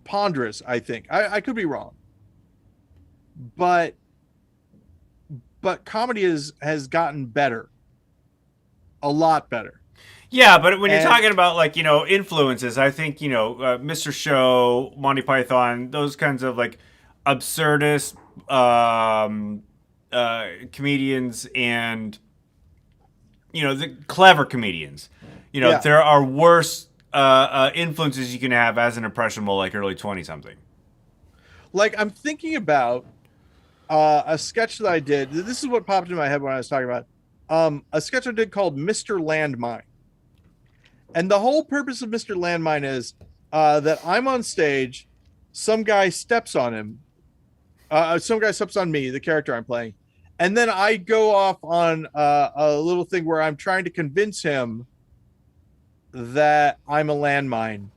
ponderous. I think I could be wrong, but comedy has gotten better, a lot better. Yeah, but when you're talking about like influences, I think Mr. Show, Monty Python, those kinds of like absurdist comedians, and the clever comedians. There are worse influences you can have as an impressionable, like early 20-something. Like I'm thinking about a sketch that I did. This is what popped in my head when I was talking about a sketch I did called Mr. Landmine. And the whole purpose of Mr. Landmine is that I'm on stage, some guy steps on him, some guy steps on me, the character I'm playing, and then I go off on a little thing where I'm trying to convince him that I'm a landmine.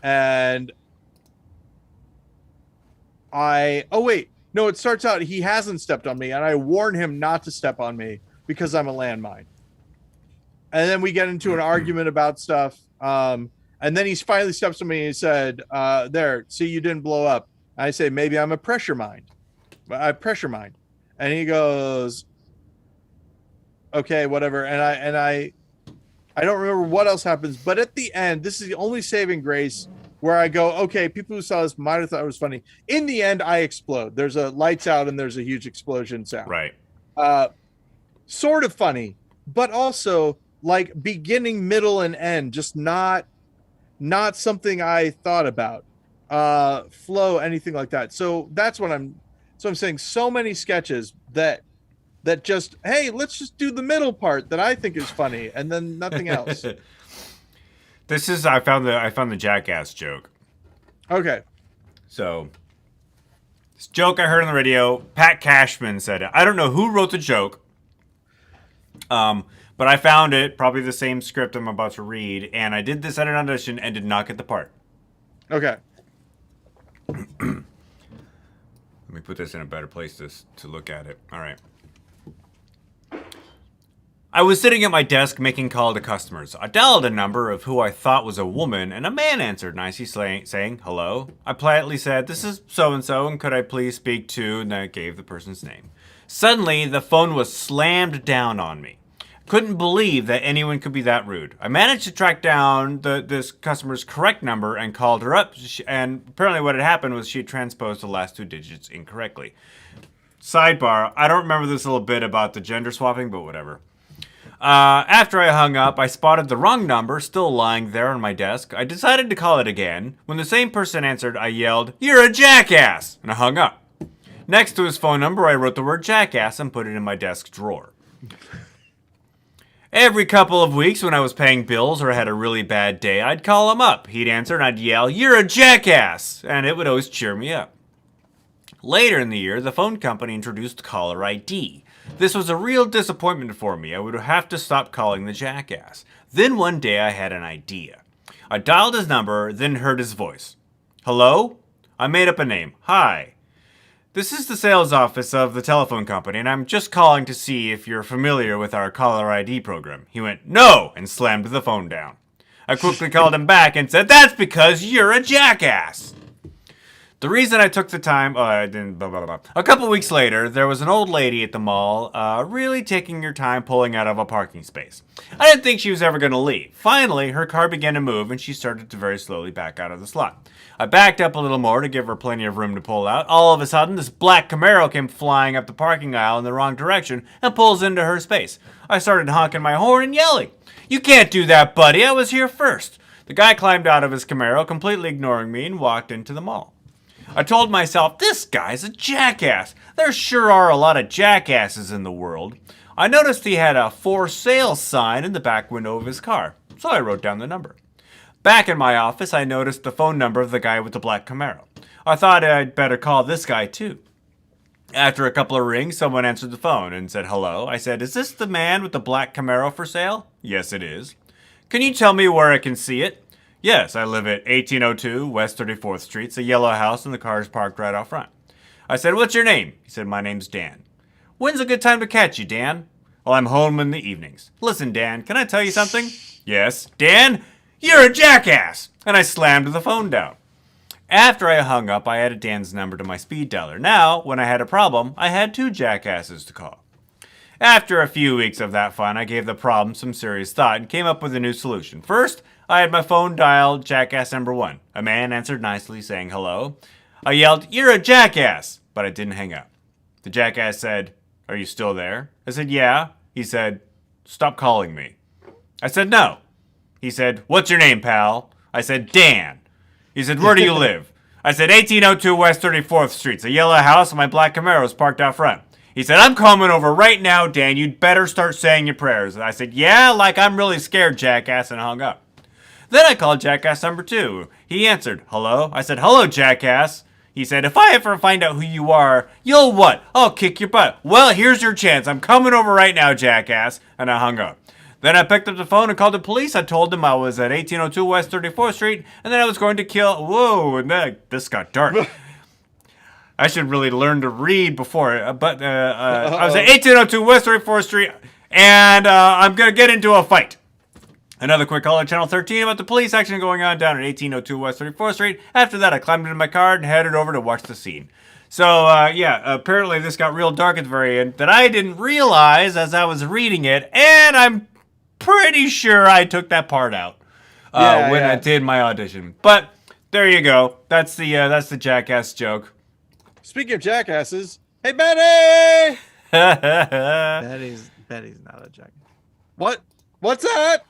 And it starts out he hasn't stepped on me, and I warn him not to step on me because I'm a landmine. And then we get into an argument about stuff. And then he finally steps on me and he said, there, see, you didn't blow up. I say, maybe I'm a pressure mind. And he goes, okay, whatever. And I don't remember what else happens, but at the end, this is the only saving grace where I go, okay, people who saw this might have thought it was funny. In the end, I explode. There's a lights out and there's a huge explosion sound. Right. Sort of funny, but also like beginning, middle, and end, just not something I thought about. Flow, anything like that. So that's what I'm saying. So many sketches that just, hey, let's just do the middle part that I think is funny, and then nothing else. I found the jackass joke. Okay. So this joke I heard on the radio, Pat Cashman said it. I don't know who wrote the joke. But I found it, probably the same script I'm about to read, and I did this at an audition and did not get the part. Okay. Let me put this in a better place to look at it. All right. I was sitting at my desk making call to customers. I dialed a number of who I thought was a woman, and a man answered nicely saying, hello. I politely said, this is so-and-so, and could I please speak to, and I gave the person's name. Suddenly, the phone was slammed down on me. Couldn't believe that anyone could be that rude. I managed to track down this customer's correct number and called her up, and apparently what had happened was she had transposed the last 2 digits incorrectly. Sidebar, I don't remember this little bit about the gender swapping, but whatever. After I hung up, I spotted the wrong number still lying there on my desk. I decided to call it again. When the same person answered, I yelled, "You're a jackass!" and I hung up. Next to his phone number, I wrote the word jackass and put it in my desk drawer. Every couple of weeks when I was paying bills or had a really bad day, I'd call him up. He'd answer and I'd yell, "You're a jackass!" and it would always cheer me up. Later in the year, the phone company introduced caller ID. This was a real disappointment for me. I would have to stop calling the jackass. Then one day I had an idea. I dialed his number, then heard his voice. Hello? I made up a name. Hi. This is the sales office of the telephone company, and I'm just calling to see if you're familiar with our caller ID program. He went, no, and slammed the phone down. I quickly called him back and said, that's because you're a jackass. The reason I took the time, A couple weeks later, there was an old lady at the mall, really taking her time pulling out of a parking space. I didn't think she was ever going to leave. Finally, her car began to move and she started to very slowly back out of the slot. I backed up a little more to give her plenty of room to pull out. All of a sudden, this black Camaro came flying up the parking aisle in the wrong direction and pulls into her space. I started honking my horn and yelling, "You can't do that, buddy. I was here first." The guy climbed out of his Camaro, completely ignoring me, and walked into the mall. I told myself, this guy's a jackass. There sure are a lot of jackasses in the world. I noticed he had a for sale sign in the back window of his car, so I wrote down the number. Back in my office, I noticed the phone number of the guy with the black Camaro. I thought I'd better call this guy too. After a couple of rings, someone answered the phone and said hello. I said, is this the man with the black Camaro for sale? Yes, it is. Can you tell me where I can see it? Yes, I live at 1802 West 34th Street. It's a yellow house and the car is parked right out front. I said, what's your name? He said, my name's Dan. When's a good time to catch you, Dan? Well, I'm home in the evenings. Listen, Dan, can I tell you something? Yes. Dan, you're a jackass! And I slammed the phone down. After I hung up, I added Dan's number to my speed dialer. Now, when I had a problem, I had 2 jackasses to call. After a few weeks of that fun, I gave the problem some serious thought and came up with a new solution. First, I had my phone dial jackass number 1. A man answered nicely, saying hello. I yelled, "You're a jackass!" but I didn't hang up. The jackass said, "Are you still there?" I said, "Yeah." He said, "Stop calling me." I said, "No." He said, "What's your name, pal?" I said, "Dan." He said, "Where do you live?" I said, 1802 West 34th Street. It's a yellow house and my black Camaro is parked out front. He said, "I'm coming over right now, Dan. You'd better start saying your prayers." And I said, "Yeah, like I'm really scared, jackass," and hung up. Then I called jackass number 2. He answered, hello. I said, "Hello, jackass." He said, "If I ever find out who you are, you'll what? I'll kick your butt." Well, here's your chance. I'm coming over right now, jackass. And I hung up. Then I picked up the phone and called the police. I told them I was at 1802 West 34th Street and then I was going to kill... Whoa, and then this got dark. I should really learn to read before. I was at 1802 West 34th Street and I'm going to get into a fight. Another quick call on Channel 13 about the police action going on down at 1802 West 34th Street. After that, I climbed into my car and headed over to watch the scene. So, apparently this got real dark at the very end that I didn't realize as I was reading it, and I'm pretty sure I took that part out when I did my audition. But there you go. That's the jackass joke. Speaking of jackasses, hey, Betty! Betty's not a jackass. What? What's that?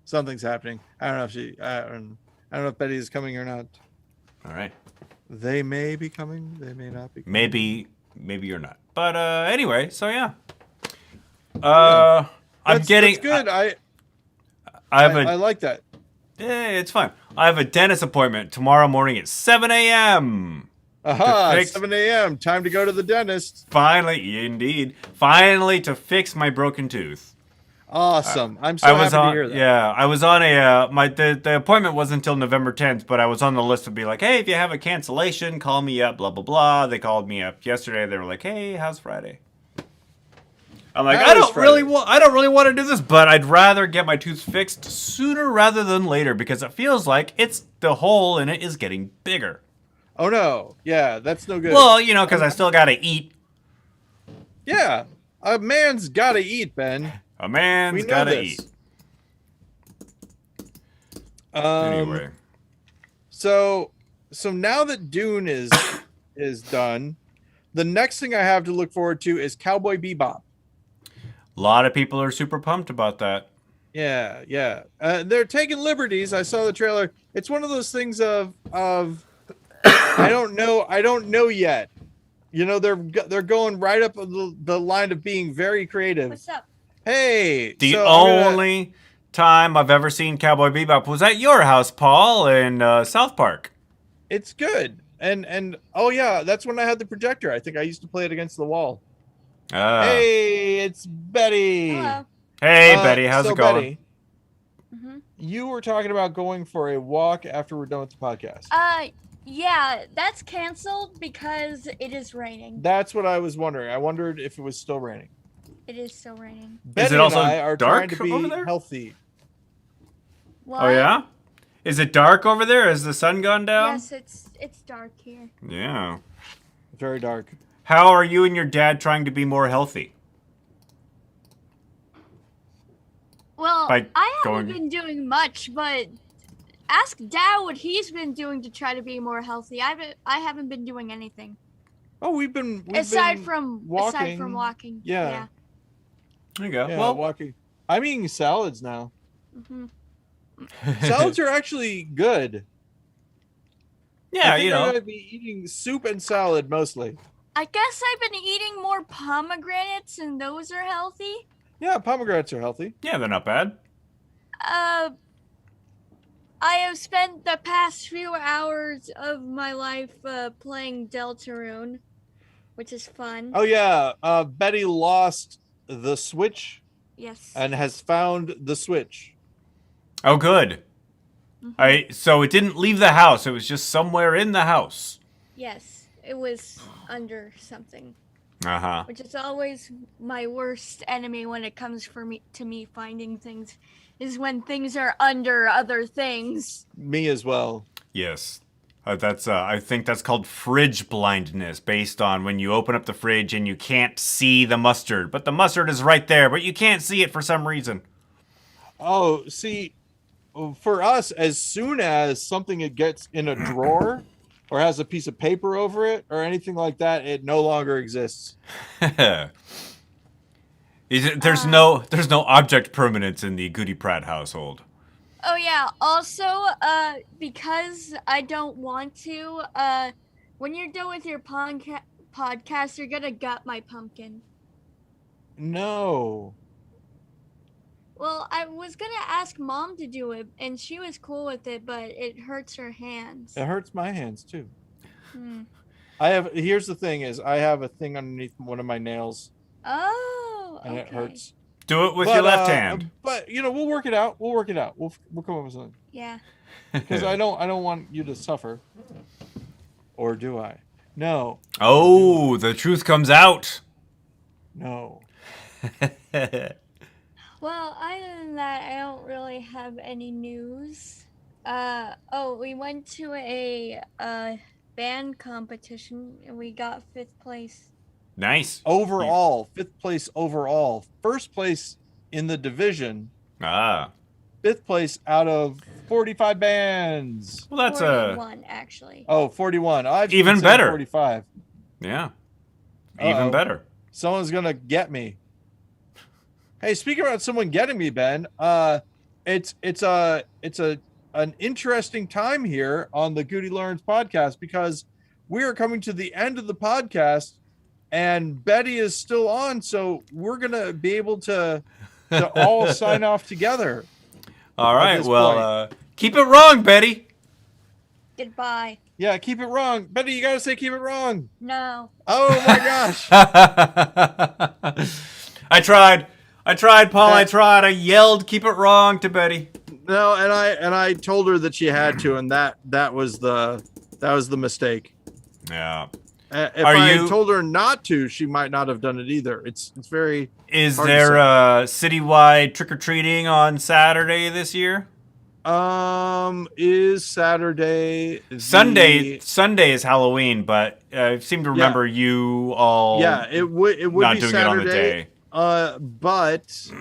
Something's happening. I don't know if I don't know if Betty is coming or not. All right. They may be coming. They may not be coming. Maybe you're not. But anyway, so yeah. That's good. I like that. Yeah, it's fine. I have a dentist appointment tomorrow morning at 7 a.m. Aha, fix- 7 a.m. Time to go to the dentist. Finally to fix my broken tooth. Awesome. I'm so happy to hear that. Yeah, I was on the appointment wasn't until November 10th, but I was on the list to be like, hey, if you have a cancellation, call me up, blah, blah, blah. They called me up yesterday. They were like, hey, how's Friday? I'm like, I don't really want to do this, but I'd rather get my tooth fixed sooner rather than later because it feels like the hole in it is getting bigger. Oh, no. Yeah, that's no good. Well, because I still got to eat. Yeah, a man's got to eat, Ben. A man's got to eat. Anyway. So now that Dune is done, the next thing I have to look forward to is Cowboy Bebop. A lot of people are super pumped about that. Yeah. They're taking liberties. I saw the trailer. It's one of those things of I don't know yet. They're going right up the line of being very creative. What's up? Hey, the only time I've ever seen Cowboy Bebop was at your house, Paul, in South Park. It's good. And oh yeah, that's when I had the projector. I think I used to play it against the wall. Hey, it's Betty. Hello. Hey, Betty, how's it going? Betty, you were talking about going for a walk after we're done with the podcast. Yeah, that's canceled because it is raining. That's what I was wondering. I wondered if it was still raining. It is still raining. Betty is it also and I are dark trying to be over there? healthy. What? Oh yeah? Is it dark over there? Has the sun gone down? Yes, it's dark here. Yeah. Very dark. How are you and your dad trying to be more healthy? Well, By I haven't going- been doing much, but ask Dad what he's been doing to try to be more healthy. I haven't been doing anything Oh, we've been aside from walking. walking. Yeah. There you go. Yeah, Well, walking. I'm eating salads now. Hmm. Salads are actually good. yeah, I think I'm gonna be eating soup and salad mostly. I guess I've been eating more pomegranates, and those are healthy. Yeah, pomegranates are healthy. Yeah, they're not bad. I have spent the past few hours of my life playing Deltarune, which is fun. Oh yeah, Betty lost the Switch Yes. and has found the Switch. Oh, good. So it didn't leave the house. It was just somewhere in the house. Yes, it was under something, Uh-huh. which is always my worst enemy when it comes to me finding things, is when things are under other things. Me as well. Yes. I think that's called fridge blindness, based on when you open up the fridge and you can't see the mustard. But the mustard is right there, but you can't see it for some reason. Oh, see, for us, as soon as something it gets in a drawer or has a piece of paper over it or anything like that, it no longer exists. There's no object permanence in the Goody Pratt household. Oh yeah, also, because I don't want to, when you're done with your podcast, you're gonna gut my pumpkin. No. Well, I was gonna ask Mom to do it, and she was cool with it, but it hurts her hands. It hurts my hands too. Hmm. Here's the thing is I have a thing underneath one of my nails Oh, and okay. it hurts. Do it with your left hand. But we'll work it out. We'll work it out. We'll come up with something. Yeah. Because I don't want you to suffer. Or do I? No. Oh, the truth comes out. No. Well, other than that, I don't really have any news. We went to a band competition and we got 5th place. Nice. Overall, 5th place overall. 1st place in the division. Ah. 5th place out of 45 bands. Well, that's 41, actually. Oh, 41. I've Even said better. 45. Yeah. Even Uh-oh. better. Someone's gonna get me. Hey, speaking about someone getting me, Ben, it's an interesting time here on the GudeLaurance podcast because we are coming to the end of the podcast and Betty is still on, so we're gonna be able to all sign off together. All right. this Well, keep it wrong, Betty. Goodbye. Yeah, keep it wrong. Betty, you gotta say keep it wrong. No. Oh my gosh. I tried, Paul. I tried. I yelled, "Keep it wrong" to Betty. No, and I told her that she had to, and that was the mistake. Yeah. If I had told her not to, she might not have done it either. It's very. Is there citywide trick or treating on Saturday this year? Is Saturday Sunday is Halloween, but I seem to remember you all. Yeah, it would not be doing Saturday. it on the day. But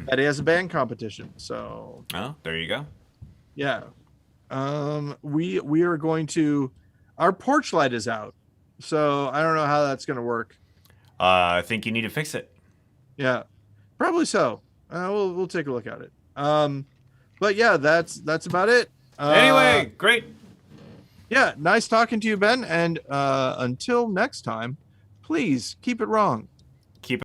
Betty has a band competition, so. Oh, there you go. Yeah. We are going to. Our porch light is out, so I don't know how that's going to work. I think you need to fix it. Yeah, probably so. We'll take a look at it. But yeah, that's about it. Anyway, great. Yeah, nice talking to you, Ben. And until next time, please keep it wrong.